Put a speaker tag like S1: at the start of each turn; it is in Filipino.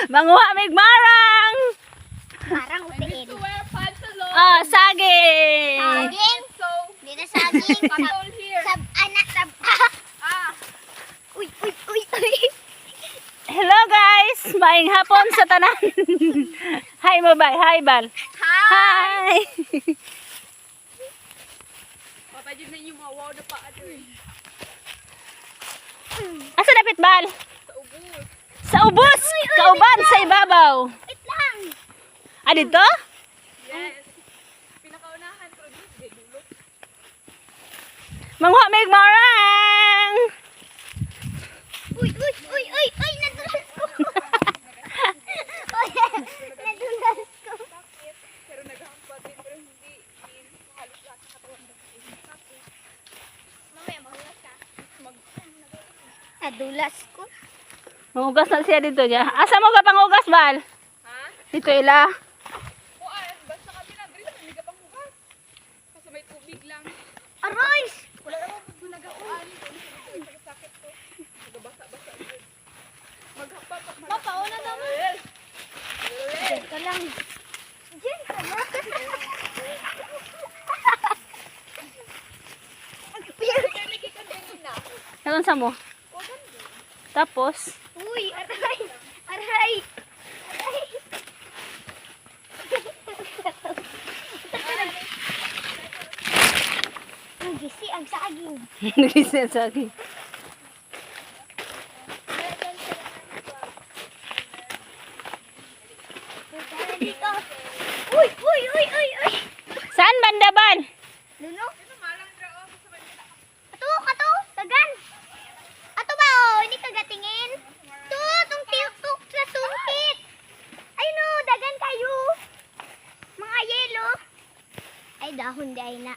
S1: Manguha mig marang.
S2: Parang utiin.
S1: Ah, saging.
S2: Saging? Hindi na saging. Sab. Uy.
S1: Hello guys, maing hapon sa tanan. Hi mo bay, hi bal. Hi.
S3: Papadyo na yung mga wow na pa ato eh.
S1: Asa dapit bal?
S3: Sa ubos.
S1: Sa ubos. Kauban sa ibabaw.
S2: Wait lang.
S1: Ah, dito?
S3: Yes. Pinakaunahan pero di dulo.
S1: Manguha mig marang.
S2: Uy. Nadulas ko. Uy, nadulas ko.
S3: Pero naghahampat din pero hindi halos lahat sa katawan.
S2: Mamaya mahulas ka. Nadulas ko.
S1: Mangugas na siya dito niya. Asa mo ka pangugas bal?
S3: Ha?
S1: Dito ila.
S3: Basta kami na dito hindi ka pang hugas. Kasi may tubig lang.
S2: Aroy!
S3: Wala naman kung nagakuan. Sakit ko. Nagabasa-basa din. Maghapat.
S2: Mapauna naman. Diyan ka lang. Diyan ka lang.
S1: Karon sa mo? Tapos,
S2: Uy, aray. Ang gisi, ang saging.
S1: nagising sa akin.
S2: Dito. Uy.
S1: Saan banda bal?
S2: Luno? Ato, dagan. Ato ba, oh, hindi ka gatingin? Tong tiok sa tungkit. Ay no, dagan kayo. Mga yelo. Ay, dahon di ay na.